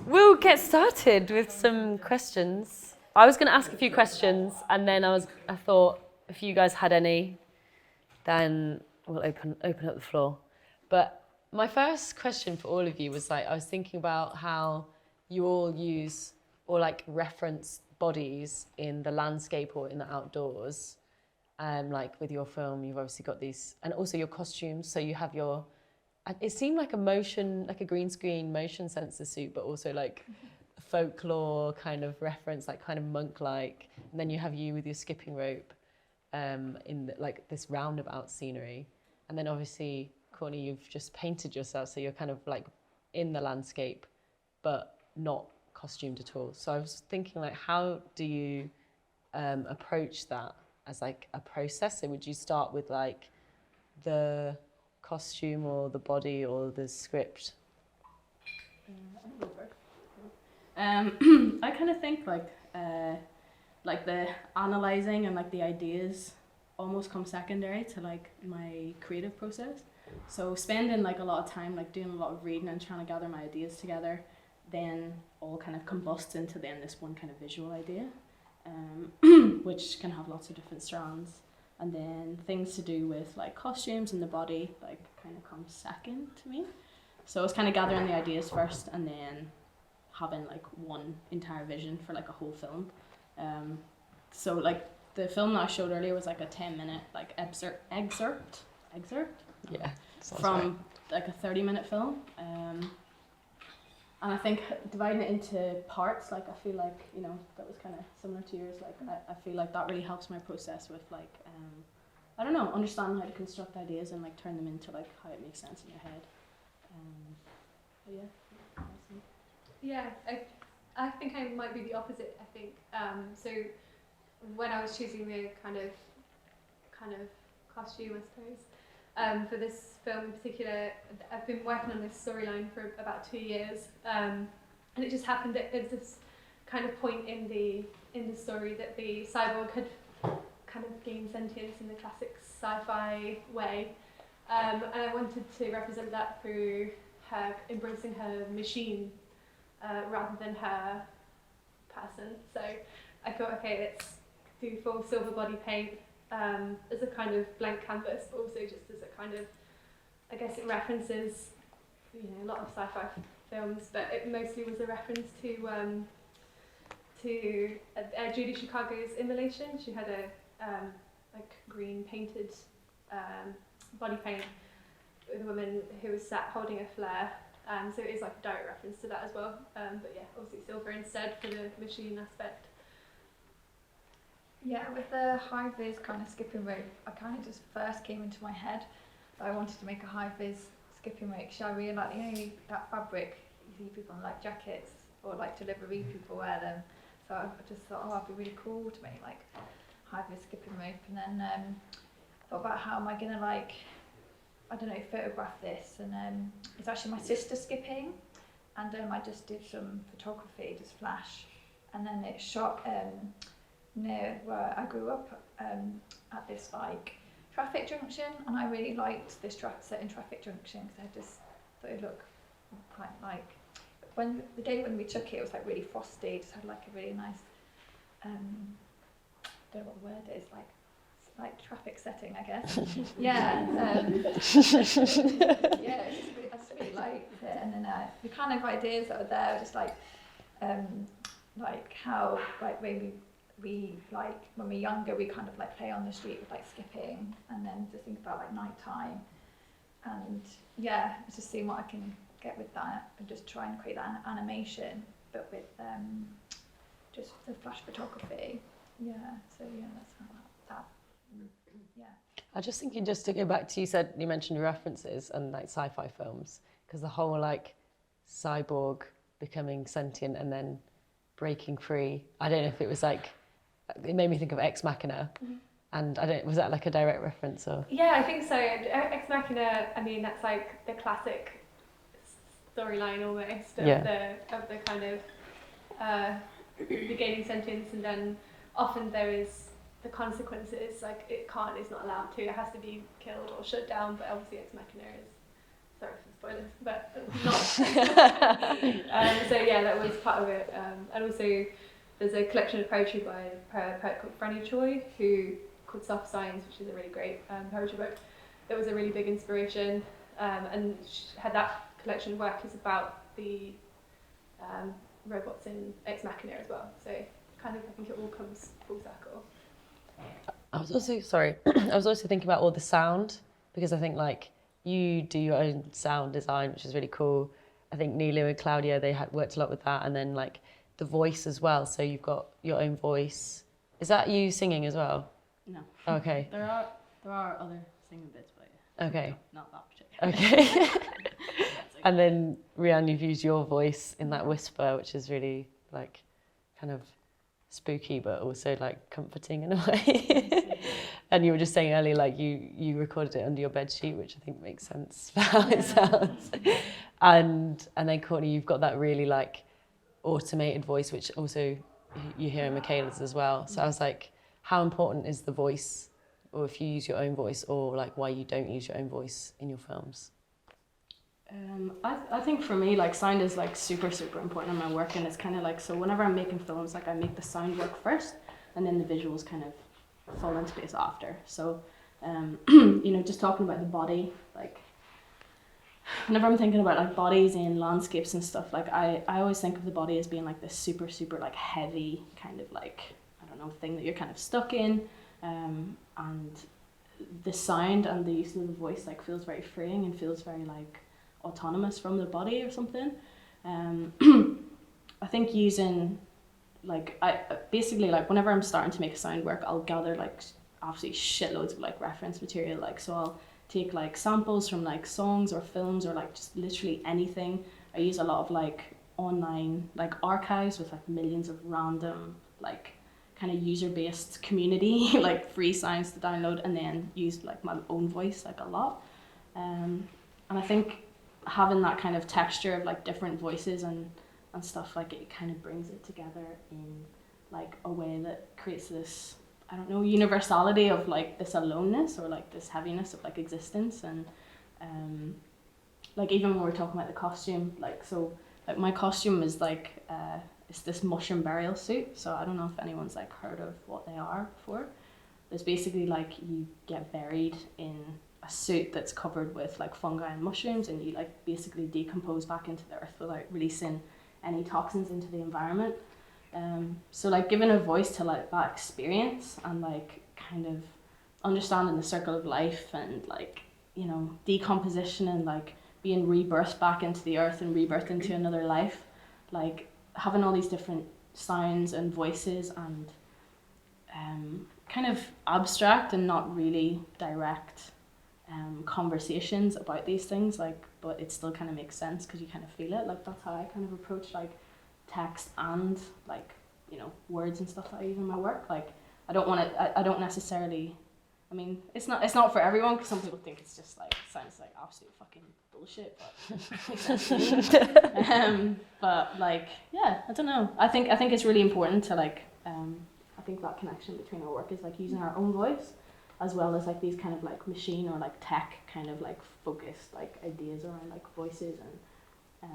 we'll get started with some questions. I was going to ask a few questions, and then I thought if you guys had any, then we'll open up the floor. But my first question for all of you was I was thinking about how you all use or reference bodies in the landscape or in the outdoors. With your film, you've obviously got these, and also your costumes. So you have it seemed like a green screen motion sensor suit, but also folklore kind of reference, kind of monk-like. And then you have you with your skipping rope in this roundabout scenery. And then obviously, Courtney, you've just painted yourself, so you're kind of in the landscape, but not costumed at all. So I was thinking how do you approach that as a process? So would you start with the costume or the body or the script? I kind of think the analysing and the ideas almost come secondary to my creative process. So spending a lot of time doing a lot of reading and trying to gather my ideas together, then all kind of combusts into then this one kind of visual idea, which can have lots of different strands. And then things to do with costumes and the body kind of comes second to me. So it's kind of gathering the ideas first and then having one entire vision for a whole film. So the film that I showed earlier was a 10-minute excerpt. Yeah. From a 30-minute film. And I think dividing it into parts, I feel that was kind of similar to yours. I feel that really helps my process with I don't know, understanding how to construct ideas and turn them into how it makes sense in your head. But yeah. Yeah, I think I might be the opposite. I think so. When I was choosing the kind of costume, I suppose, for this film in particular, I've been working on this storyline for about 2 years, and it just happened that there's this kind of point in the story that the cyborg had kind of gained sentience in the classic sci-fi way, and I wanted to represent that through her embracing her machine rather than her person. So I thought, okay, let's do full silver body paint as a kind of blank canvas, but also just as a kind of, I guess it references, a lot of sci-fi films, but it mostly was a reference to Judy Chicago's Immolation. She had a green painted body paint with a woman who was sat holding a flare. So it is a direct reference to that as well. But yeah, obviously silver instead for the machine aspect. Yeah, with the high-vis kind of skipping rope, I kind of just first came into my head that I wanted to make a high-vis skipping rope. So I really that fabric, you see people on jackets or delivery people wear them. So I just thought, it'd be really cool to make high-vis skipping rope. And then thought about how am I going to, photograph this. And it's actually my sister skipping. And I just did some photography, just flash. And then it shot near where I grew up at this traffic junction, and I really liked this certain traffic junction because I just thought it looked quite when the day when we took it was really frosty. It just had a really nice I don't know what the word is, traffic setting, I guess. Yeah. Yeah, I just really liked it. And then the kind of ideas that were there were just how maybe we when we're younger we kind of play on the street with skipping, and then just think about night time, and yeah, just seeing what I can get with that and just try and create that animation, but with just the flash photography. Yeah, so yeah, that's how that. Yeah. I was just thinking, just to go back to, you mentioned references and sci-fi films, because the whole cyborg becoming sentient and then breaking free. I don't know if it was it made me think of Ex Machina, and was that a direct reference or? Yeah, I think so. Ex Machina, I mean, that's the classic storyline almost of the kind of the gaining sentience, and then often there is the consequences, it's not allowed to, it has to be killed or shut down, but obviously Ex Machina is sorry for spoilers, but not. So yeah, that was part of it. And also, there's a collection of poetry by a poet called Franny Choi, called Soft Signs, which is a really great poetry book. That was a really big inspiration, and had that collection of work is about the robots in Ex Machina as well. So kind of, I think it all comes full circle. I was also I was also thinking about all the sound, because I think like you do your own sound design, which is really cool. I think Nilo and Clàudia, they had worked a lot with that, and then like the voice as well. So you've got your own voice. Is that you singing as well? No. Okay. There are other singing bits, but Okay. not that particular. Okay. And then Rianne, you've used your voice in that whisper, which is really like kind of spooky, but also like comforting in a way. And you were just saying earlier, like you recorded it under your bed sheet, which I think makes sense for how it sounds. And then Courtney, you've got that really like automated voice, which also you hear in Michaela's as well. So I was like, how important is the voice, or if you use your own voice, or like why you don't use your own voice in your films? I think for me, like sound is like super important in my work, and it's kind of like, so whenever I'm making films, like I make the sound work first, and then the visuals kind of fall into place after. So, you know, just talking about the body, like whenever I'm thinking about like bodies in landscapes and stuff, like I always think of the body as being like this super like heavy kind of like, I don't know, thing that you're kind of stuck in, and the sound and the use of the voice like feels very freeing and feels very like autonomous from the body or something. I think using like, I basically like whenever I'm starting to make a sound work, I'll gather like absolutely shitloads of like reference material, like so I'll take like samples from like songs or films or like just literally anything. I use a lot of like online like archives with like millions of random like kind of user-based community like free sounds to download, and then use like my own voice like a lot. And I think having that kind of texture of like different voices and stuff, like it kind of brings it together in like a way that creates this, I don't know, universality of like this aloneness or like this heaviness of like existence. And like even when we're talking about the costume, like so like my costume is like it's this mushroom burial suit. So I don't know if anyone's like heard of what they are before. There's basically like you get buried in a suit that's covered with like fungi and mushrooms, and you like basically decompose back into the earth without releasing any toxins into the environment. So like giving a voice to like that experience and like kind of understanding the circle of life and like, you know, decomposition and like being rebirthed back into the earth and rebirthed into another life, like having all these different sounds and voices and kind of abstract and not really direct conversations about these things, like, but it still kind of makes sense because you kind of feel it. Like that's how I kind of approach like text and like, you know, words and stuff that I use in my work. Like I don't want to, I don't necessarily, I mean, it's not for everyone, because some people think it's just like sounds like absolute fucking bullshit, but but like, yeah, I don't know. I think it's really important to like I think that connection between our work is like using our own voice, as well as like these kind of like machine or like tech kind of like focused like ideas around like voices and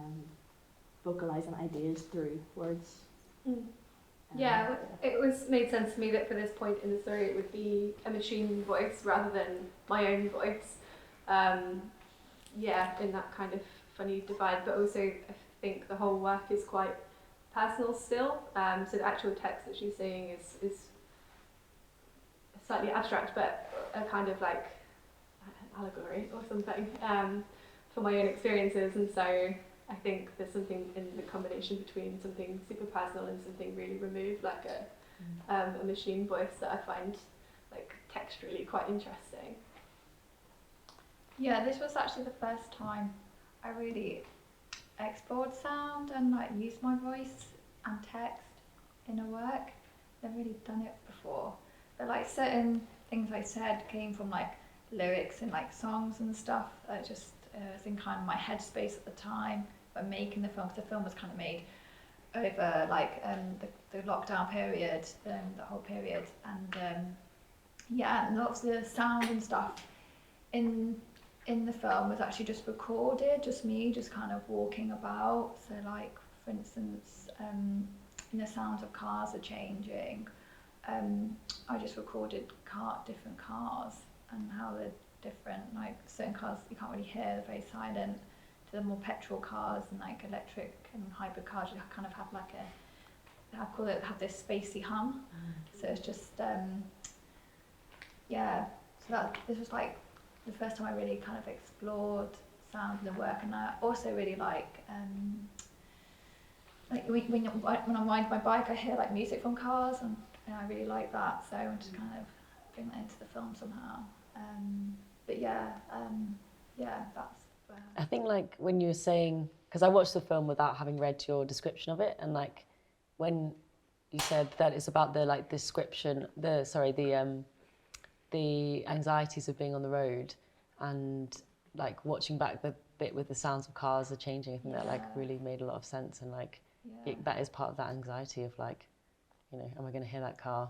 vocalizing ideas through words. Yeah, it was made sense to me that for this point in the story it would be a machine voice rather than my own voice. Yeah, in that kind of funny divide, but also I think the whole work is quite personal still. So the actual text that she's saying is slightly abstract, but a kind of like allegory or something for my own experiences. And so I think there's something in the combination between something super personal and something really removed, like a machine voice, that I find like texturally quite interesting. Yeah, this was actually the first time I really explored sound and like used my voice and text in a work. I've never really done it before, but like certain things I said came from like lyrics and like songs and stuff. I just was in kind of my headspace at the time when making the film, because the film was kind of made over like the lockdown period, the whole period, and yeah, and lots of the sound and stuff in in the film was actually just recorded, just me, just kind of walking about. So like, for instance, sounds of cars are changing. I just recorded different cars and how they're different. Like certain cars you can't really hear, they're very silent. To the more petrol cars and like electric and hybrid cars, you kind of have like have this spacey hum. So it's just yeah. So this was like the first time I really kind of explored sound in the work, and I also really like when I'm riding my bike, I hear like music from cars, and I really like that. So I want to kind of bring that into the film somehow. But that's. I think like when you were saying, because I watched the film without having read your description of it, and like when you said that it's about the description, the anxieties of being on the road, and like watching back the bit with the sounds of cars are changing, I think that like really made a lot of sense, and like that is part of that anxiety of like, am I going to hear that car?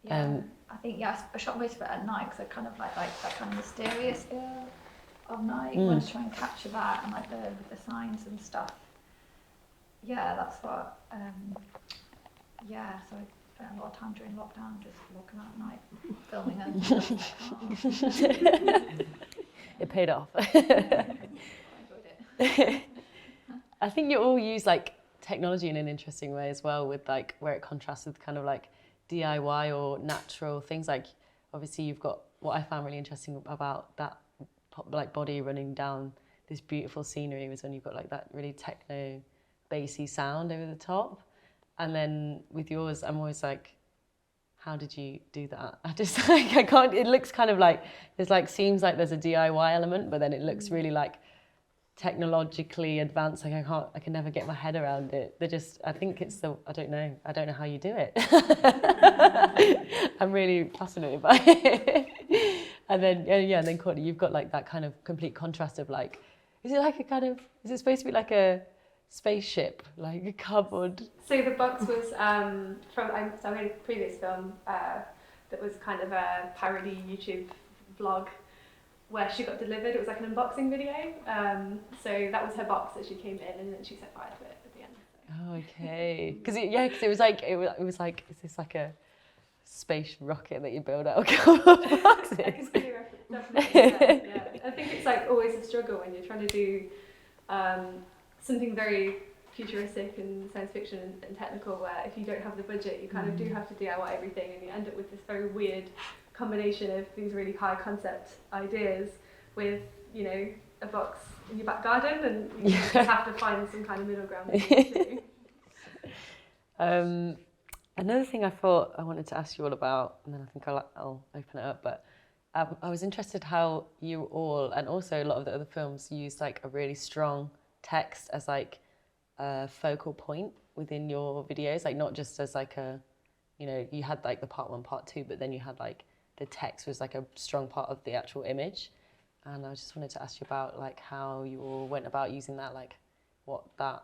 I think I shot most of it at night because I kind of like that kind of mysterious feel of night. I want to try and capture that, and like the signs and stuff. Yeah, that's what. So I spent a lot of time during lockdown just walking out at night, filming them. It paid off. I enjoyed it. I think you all use like technology in an interesting way as well, with like where it contrasts with kind of like DIY or natural things. Like obviously you've got, what I found really interesting about that like body running down this beautiful scenery was when you've got like that really techno bassy sound over the top, and then with yours I'm always like, how did you do that? I just like, I can't, it looks kind of like there's like, seems like there's a DIY element, but then it looks really like technologically advanced. Like I can never get my head around it. I think it's I don't know how you do it. I'm really fascinated by it. And then and then Clàudia, you've got like that kind of complete contrast of like, is it supposed to be like a spaceship, like a cardboard? So the box was I made a previous film that was kind of a parody YouTube vlog where she got delivered. It was like an unboxing video. So that was her box that she came in, and then she set fire to it at the end. So. Oh, okay. Because it was like, is this like a space rocket that you build out of cardboard boxes? I can see the reference, definitely. Yeah. I think it's like always a struggle when you're trying to do something very futuristic and science fiction and technical, where if you don't have the budget, you kind of do have to DIY everything, and you end up with this very weird combination of these really high concept ideas with, a box in your back garden, and you just have to find some kind of middle ground between the two. Another thing I thought I wanted to ask you all about, and then I think I'll open it up, but I was interested how you all, and also a lot of the other films, use like a really strong text as like a focal point within your videos, like not just as like a, you had like the part 1, part 2, but then you had like the text was like a strong part of the actual image. And I just wanted to ask you about like how you all went about using that, like what that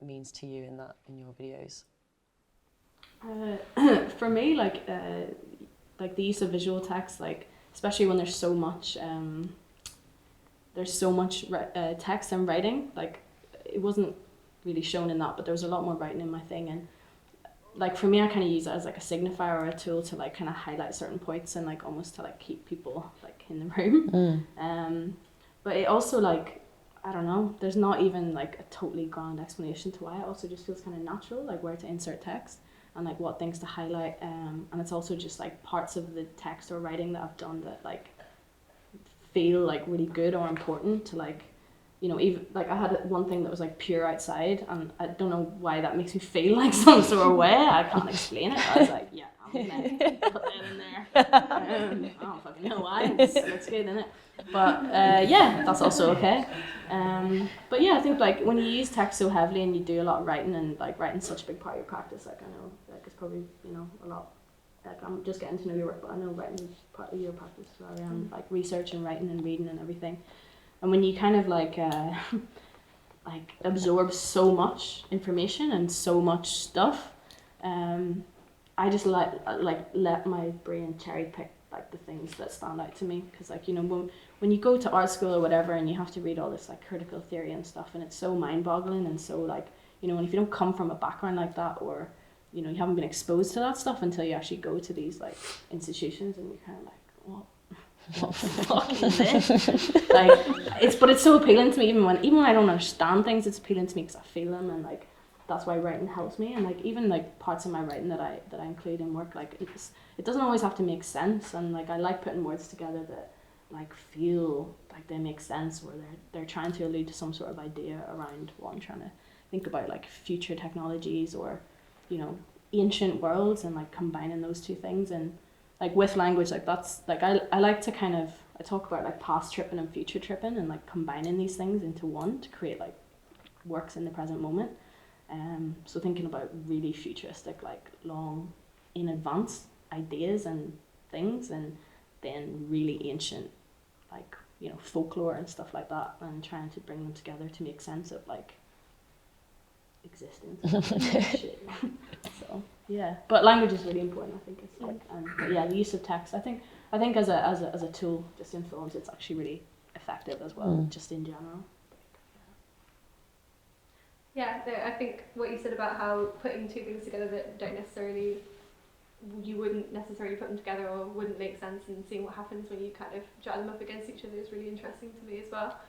means to you in your videos. For me, like the use of visual text, like especially when there's so much text and writing, like it wasn't really shown in that, but there was a lot more writing in my thing, and like for me, I kind of use it as like a signifier or a tool to like kind of highlight certain points and like almost to like keep people like in the room. But it also like, I don't know, there's not even like a totally grand explanation to why. It also just feels kind of natural, like where to insert text and like what things to highlight. And it's also just like parts of the text or writing that I've done that like feel like really good or important to like, even like I had one thing that was like pure outside, and I don't know why that makes me feel like some sort of way. I can't explain it. I was like, yeah, I'm gonna put that in there. I don't fucking know why. It looks good, innit? But that's also okay. But yeah, I think like when you use text so heavily and you do a lot of writing, and like writing's such a big part of your practice, like I know like it's probably a lot. Like I'm just getting to know your work, but I know writing is part of your practice as well. Like research and writing and reading and everything. And when you kind of like absorb so much information and so much stuff, I just let my brain cherry pick like the things that stand out to me, because like, you know, when you go to art school or whatever and you have to read all this like critical theory and stuff, and it's so mind-boggling, and so like, you know, and if you don't come from a background like that, or you know, you haven't been exposed to that stuff until you actually go to these like institutions, and you're kind of like, what the fuck is this? Like, but it's so appealing to me, even when I don't understand things, it's appealing to me because I feel them, and like that's why writing helps me. And like even like parts of my writing that I include in work, like it doesn't always have to make sense, and like I like putting words together that like feel like they make sense, or they're trying to allude to some sort of idea around what I'm trying to think about, like future technologies, or you know, ancient worlds, and like combining those two things. And like with language, like that's like I like to kind of, I talk about like past tripping and future tripping, and like combining these things into one to create like works in the present moment. So thinking about really futuristic, like long in advance ideas and things, and then really ancient, like, you know, folklore and stuff like that, and trying to bring them together to make sense of like existence and shit. So yeah, but language is really important, I think. It's like, but yeah, the use of text, I think as a tool just in films, it's actually really effective as well, just in general. Yeah, no, I think what you said about how putting two things together that you wouldn't necessarily put them together or wouldn't make sense, and seeing what happens when you kind of jot them up against each other is really interesting to me as well.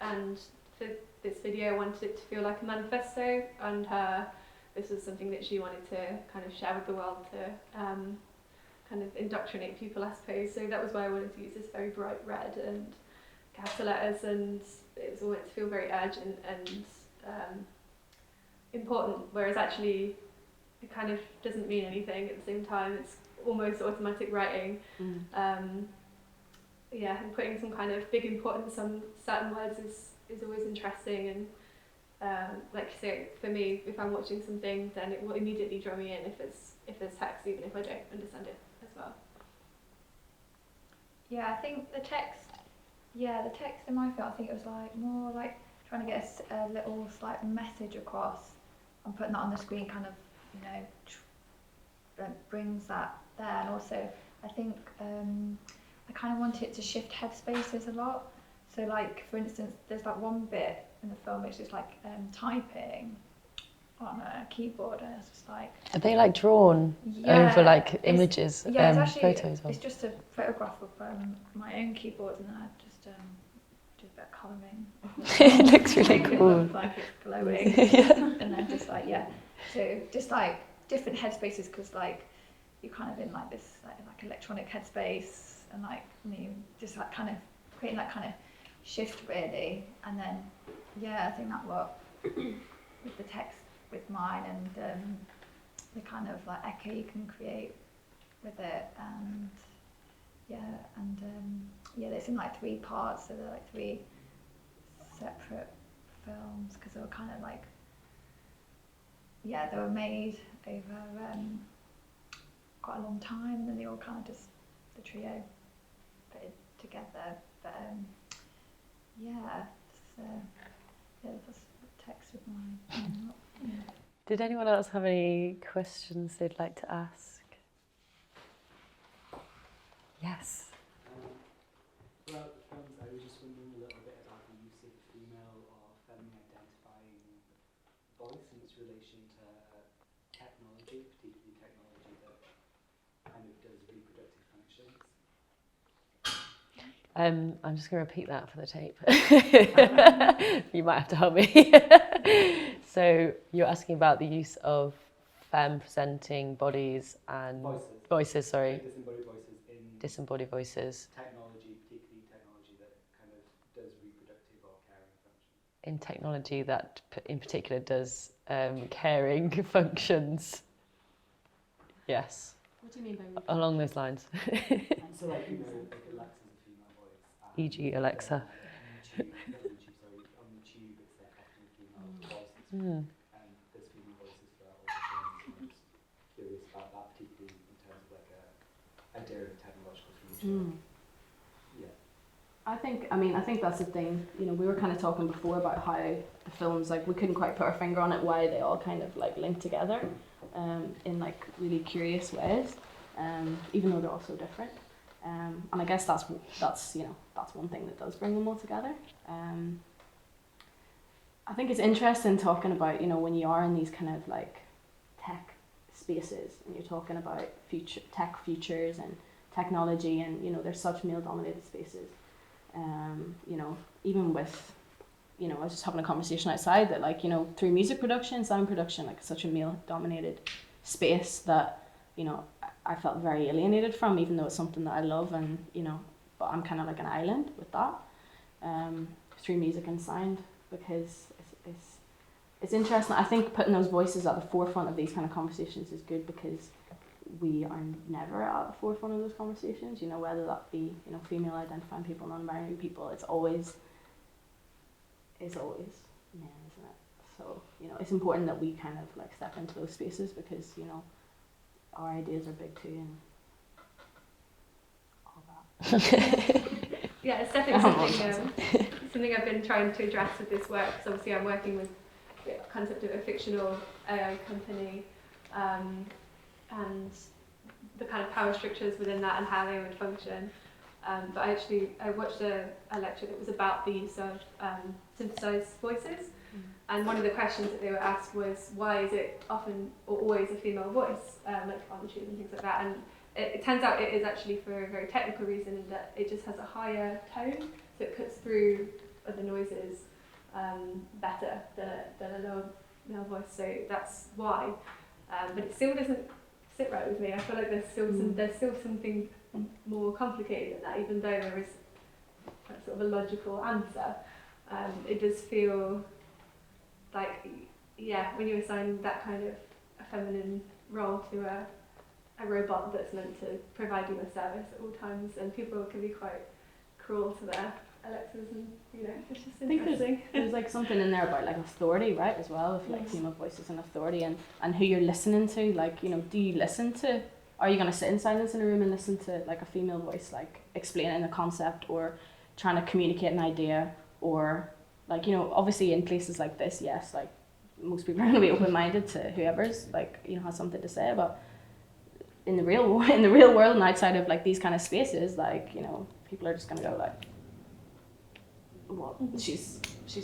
And for this video, I wanted it to feel like a manifesto, and this was something that she wanted to kind of share with the world to kind of indoctrinate people, I suppose. So that was why I wanted to use this very bright red and capital letters, and it was meant to feel very urgent and important, whereas actually it kind of doesn't mean anything at the same time. It's almost automatic writing. Yeah, and putting some kind of big importance on certain words is always interesting, and like you say, for me, if I'm watching something, then it will immediately draw me in if there's text, even if I don't understand it as well. Yeah, I think the text in my film, I think it was like more like trying to get a little slight message across, and putting that on the screen kind of, you know, brings that there. And also, I think I kind of want it to shift headspaces a lot. So like, for instance, there's like one bit in the film which is like typing on a keyboard, and it's just like... Are they like drawn over like images, it's actually, photos? It's just a photograph of my own keyboard, and then I just do a bit of colouring. It looks really cool. It looks like it's glowing. Yeah. And then just like, yeah, so just like different headspaces, because like you're kind of in like this like electronic headspace, and like you just like kind of creating that kind of shift really. And then yeah, I think that worked with the text with mine, and the kind of like echo you can create with it. And yeah, it's in like 3 parts, so they're like 3 separate films, because they were kind of like, yeah, they were made over quite a long time, and then they all kind of just, the trio, fitted together. But yeah, that's the text with mine. Yeah. Did anyone else have any questions they'd like to ask? Yes. Throughout the films, I was just wondering a little bit about the use of female or feminine identifying voice and its relation to technology, particularly technology that kind of does reproductive functions. I'm just going to repeat that for the tape. You might have to help me. So you're asking about the use of femme presenting bodies and voices, sorry. Disembodied voices. Technology, particularly technology that kind of does reproductive or caring functions. In technology that in particular does caring functions. Yes. What do you mean by reproductive? Along those lines. So like, you know, like Alexa's a female voice. E.g. Alexa. On YouTube it's like often female voices. And there's female voices for all the films. I'm just curious about that, particularly in terms of like a daring technological future. Yeah. I think that's the thing. You know, we were kind of talking before about how the films, like, we couldn't quite put our finger on it, why they all kind of like link together in like really curious ways. even though they're all so different. And I guess that's one thing that does bring them all together. I think it's interesting talking about, when you are in these kind of like tech spaces and you're talking about tech futures and technology, and there's such male dominated spaces. Even with, I was just having a conversation outside that, like, through music production, sound production, like, such a male dominated space that, I felt very alienated from, even though it's something that I love, and but I'm kind of like an island with that, through music and sound, because it's interesting. I think putting those voices at the forefront of these kind of conversations is good, because we are never at the forefront of those conversations, whether that be, female identifying people, non-binary people, it's always men, isn't it? So, it's important that we kind of like step into those spaces, because, our ideas are big too, and all that. Yeah, it's definitely something I've been trying to address with this work, because obviously I'm working with the concept of a fictional AI company, and the kind of power structures within that and how they would function. But I watched a lecture that was about the use of synthesized voices, and one of the questions that they were asked was, why is it often or always a female voice, like on the tube and things like that? And it turns out it is actually for a very technical reason, in that it just has a higher tone, so it cuts through other noises better than a lower male voice. So that's why. But it still doesn't sit right with me. I feel like there's still something more complicated than that, even though there is a sort of a logical answer. It does feel like, when you assign that kind of a feminine role to a robot that's meant to provide you a service at all times, and people can be quite cruel to their Alexas, and it's just interesting. There's like something in there about like authority, right, as well, with like female voices and authority, and who you're listening to. Like, do you listen to? Are you gonna sit in silence in a room and listen to like a female voice like explaining a concept or trying to communicate an idea, or like, obviously in places like this, yes, like most people are gonna be open minded to whoever's like has something to say, but in the real world and outside of like these kind of spaces, like people are just gonna go like, well, she's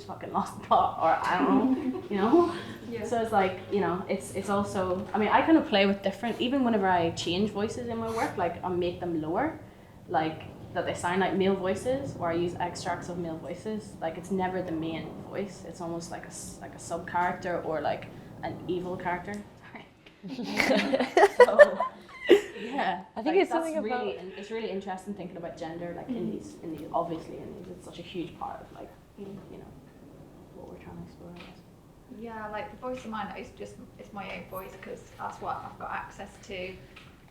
fucking lost the plot, or I don't know, Yeah. So it's like, it's also, I mean, I kind of play with different, even whenever I change voices in my work, like I make them lower, like that they sound like male voices, or I use extracts of male voices. Like, it's never the main voice. It's almost like a sub character, or like an evil character. Sorry. So, yeah, I think it's something really, it's really interesting thinking about gender, like in these obviously in these, it's such a huge part of like what we're trying to explore, I guess. Yeah, like the voice of mine is just, it's my own voice, because that's what I've got access to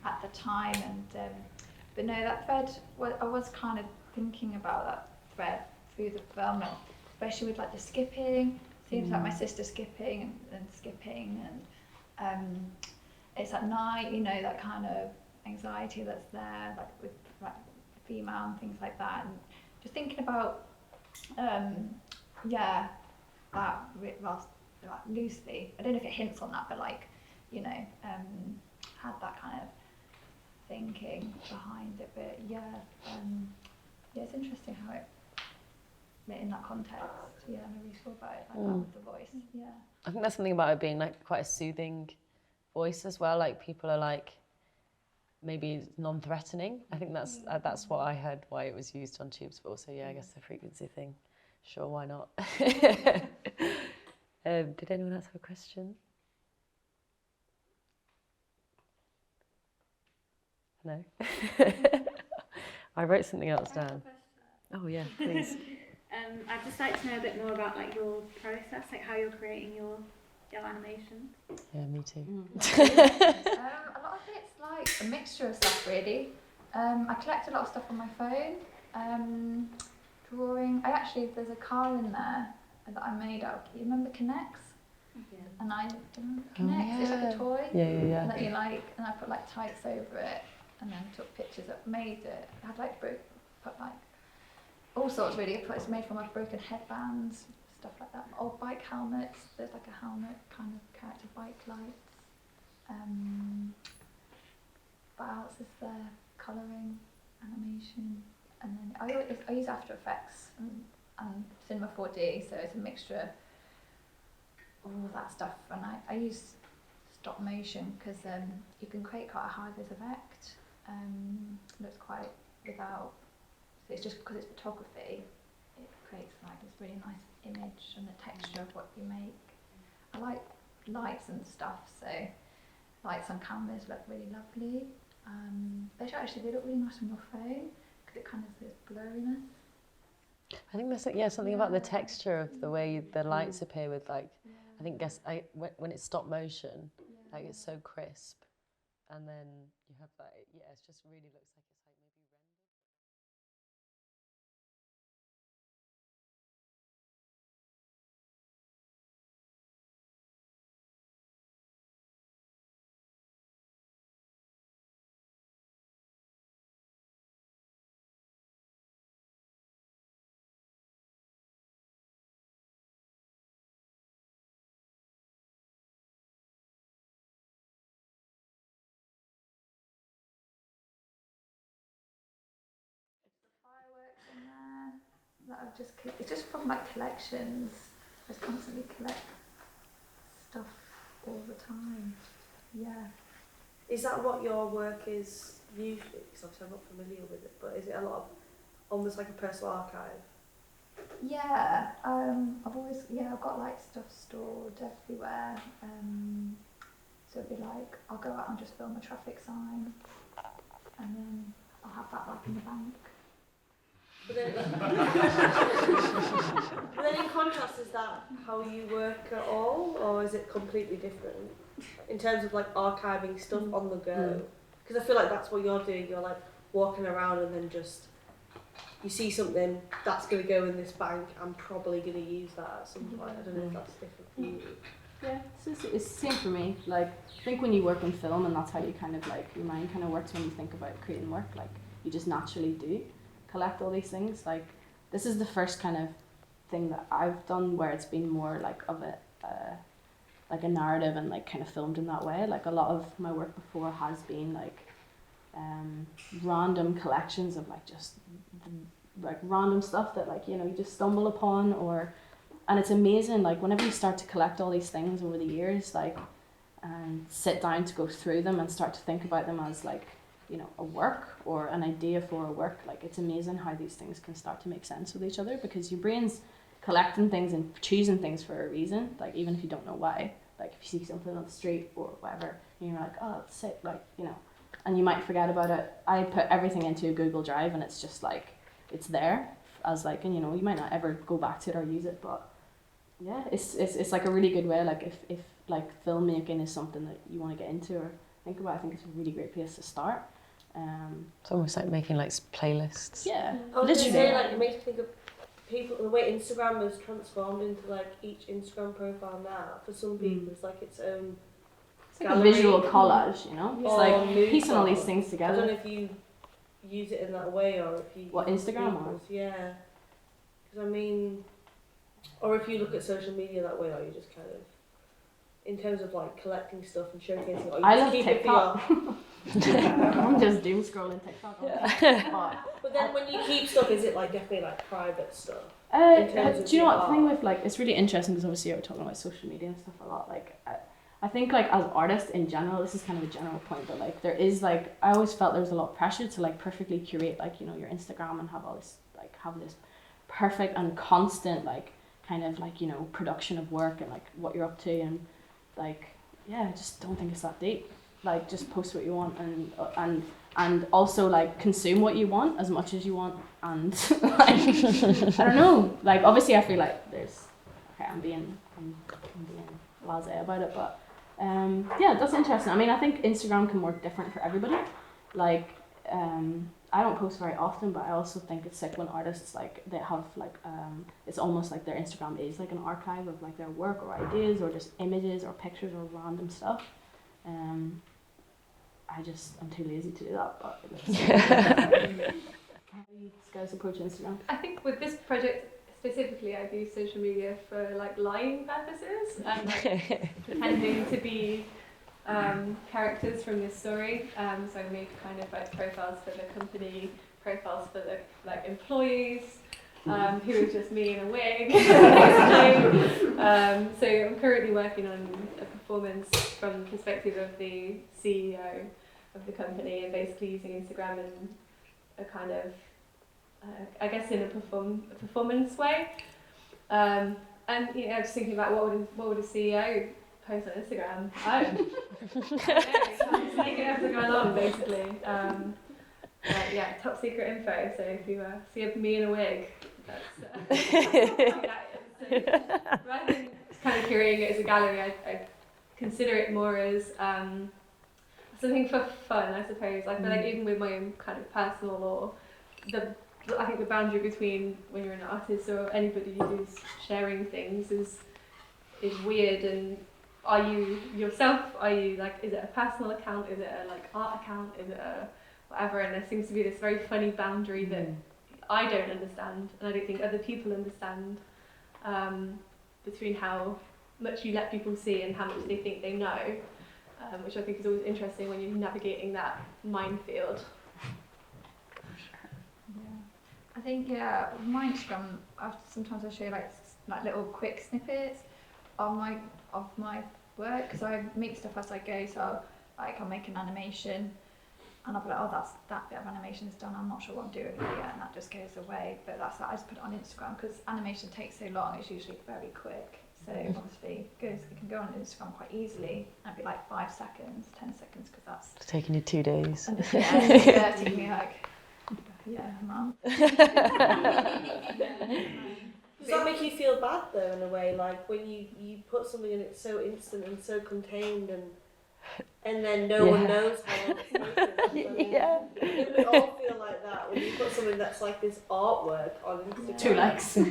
at the time. And but no, that thread, I was kind of thinking about that thread through the film, especially with like the skipping. Seems like my sister skipping and skipping, and it's at night, that kind of anxiety that's there, like with like female and things like that. And just thinking about that, well, loosely, I don't know if it hints on that, but like, had that kind of thinking behind it. But it's interesting how it, in that context, maybe you thought about it like that with the voice. Yeah, I think there's something about it being like quite a soothing voice as well. Like, people are like maybe non-threatening. I think that's what I heard, why it was used on tubes, but also I guess the frequency thing. Sure, why not? Did anyone else have a question? No? I wrote something else down. Oh yeah, please. I'd just like to know a bit more about like your process, like how you're creating your animations. Yeah, me too. A lot of it's like a mixture of stuff, really. I collect a lot of stuff on my phone. Drawing. There's a car in there that I made up. You remember Connects? Yeah. And Connects. It's like a toy. Yeah. That you like, and I put like tights over it, and then took pictures up, made it. I had like put like all sorts really. It's made from like broken headbands, stuff like that. Old bike helmets. There's like a helmet kind of character, bike lights. what else is there? Colouring, animation, and then I use After Effects and Cinema 4D, so it's a mixture of all that stuff. And I use stop motion because you can create quite a high-vis effect. Looks quite without. So it's just because it's photography, it creates like this really nice image and the texture of what you make. I like lights and stuff, so lights on cameras look really lovely. They look really nice on your phone because it kind of has this blurriness. I think there's something about the texture of the way the lights appear with like, I think when it's stop motion, like it's so crisp, and then you have like, it just really looks like it's like maybe rendered. Fireworks in there that I've just it's just from like collections. I just constantly collect stuff all the time. Yeah. Is that what your work is usually? Because obviously I'm not familiar with it, but is it a lot of almost like a personal archive? Yeah. I've got like stuff stored everywhere. So it'd be like I'll go out and just film a traffic sign, and then I'll have that like in the bank. But then, but then in contrast, is that how you work at all, or is it completely different in terms of like archiving stuff on the go? Because I feel like that's what you're doing. You're like walking around and then just you see something that's going to go in this bank. I'm probably going to use that at some point. I don't know if that's different for you. Yeah, it's the same for me. Like, I think when you work in film, and that's how you kind of like, your mind kind of works when you think about creating work, like, you just naturally do collect all these things. Like, this is the first kind of thing that I've done where it's been more like of like a narrative and like kind of filmed in that way. Like, a lot of my work before has been like random collections of like just like random stuff that like, you know, you just stumble upon, and it's amazing, like whenever you start to collect all these things over the years, like, and sit down to go through them and start to think about them as like, you know, a work or an idea for a work, like it's amazing how these things can start to make sense with each other, because your brain's collecting things and choosing things for a reason, like even if you don't know why. Like if you see something on the street or whatever, and you're like, oh, that's sick, like, you know, and you might forget about it. I put everything into a Google Drive and it's just like, it's there as like, and you know, you might not ever go back to it or use it, but yeah, it's like a really good way, like if like filmmaking is something that you want to get into or think about, I think it's a really great place to start. It's almost like making like playlists. Yeah, I was literally. going to say, like, it makes me think of people, the way Instagram has transformed into like each Instagram profile now. For some people, it's like its own. It's like a visual collage, you know. It's like piecing all these things I together. don't know if you use it in that way or if you. What, Instagram or? Yeah, because I mean, or if you look at social media that way, or you just kind of, in terms of like collecting stuff and showcasing, or you I just love keep TikTok. it for your. I'm just doom scrolling TikTok. But then when you keep stuff, is it like definitely like private stuff? Do you know what the thing with like, it's really interesting because obviously we're talking about social media and stuff a lot. Like I think like as artists in general, this is kind of a general point, but like there is like, I always felt there was a lot of pressure to like perfectly curate like, you know, your Instagram and have all this like, have this perfect and constant like kind of like, you know, production of work and like what you're up to, and like, yeah, I just don't think it's that deep. Like just post what you want and also like consume what you want as much as you want, and like, I don't know, like obviously I feel like there's, okay, I'm being blasé about it, but yeah, that's interesting. I mean, I think Instagram can work different for everybody. Like I don't post very often, but I also think it's sick when artists like, they have like it's almost like their Instagram is like an archive of like their work or ideas or just images or pictures or random stuff. I'm too lazy to do that, but how do you guys approach Instagram? I think with this project specifically, I've used social media for like lying purposes and like pretending to be characters from this story. So I made kind of like profiles for the company, profiles for the like employees, who is just me in a wig. So I'm currently working on a performance from the perspective of the CEO of the company, and basically using Instagram in a kind of, I guess, in a performance way. And you know, just thinking about what would a CEO post on Instagram? I don't know, just make it up as going on, basically. Yeah, top secret info. So if you see me in a wig, that's so rather than kind of curating it as a gallery, I consider it more as something for fun, I suppose. I feel like even with my own kind of personal or I think the boundary between when you're an artist or anybody who's sharing things is weird. And are you yourself? Are you like? Is it a personal account? Is it a like art account? Is it a whatever? And there seems to be this very funny boundary that I don't understand, and I don't think other people understand, between how much you let people see and how much they think they know, which I think is always interesting when you're navigating that minefield. I think with my Instagram, sometimes I show like little quick snippets of my work, because I make stuff as I go. So like I'll make an animation, and I'll be like, oh, that bit of animation is done. I'm not sure what I'm doing with it yet, and that just goes away. But I just put it on Instagram because animation takes so long. It's usually very quick. So obviously it can go on Instagram quite easily. It'd be like 5 seconds, 10 seconds, because that's It's taking you 2 days. and it's taking me like. Yeah, mum. Does that make you feel bad though, in a way, like when you put something and it's so instant and so contained, and then no one knows how long it's taken? Yeah. We all feel like that when you put something that's like this artwork on Instagram. 2 likes. And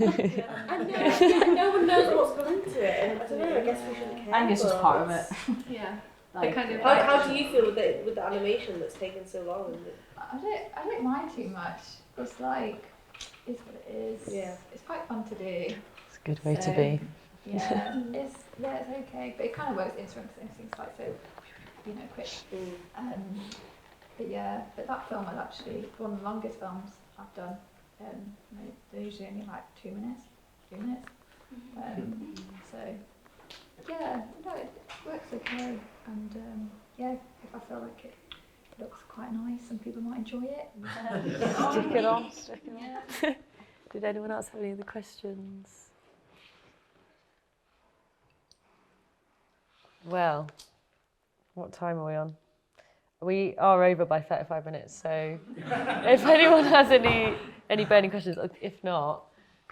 no one knows what's gone into it, and I don't know, I guess we shouldn't care. I think it's just part of it. Yeah. Like, kind of How do you feel with the animation that's taken so long? I don't mind too much. It's like, it's what it is. Yeah. It's quite fun to do. It's a good way to be. Yeah, it's okay, but it kind of works Instagram because everything's like so, quick. But that film was actually one of the longest films I've done. They're usually only like 2 minutes, 3 minutes. So yeah, no, it works okay, and if I feel like it looks quite nice and people might enjoy it. Stick it on. Did anyone else have any other questions? Well, what time are we on? We are over by 35 minutes, so if anyone has any burning questions, if not,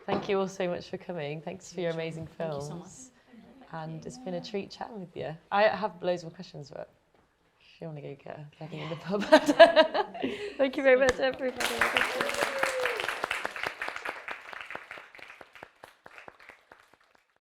thank you all so much for coming. Thanks for your amazing films. Thank you so much. And it's been a treat chatting with you. I have loads more questions, but if you want to go get a in the pub. Thank you very much, everybody.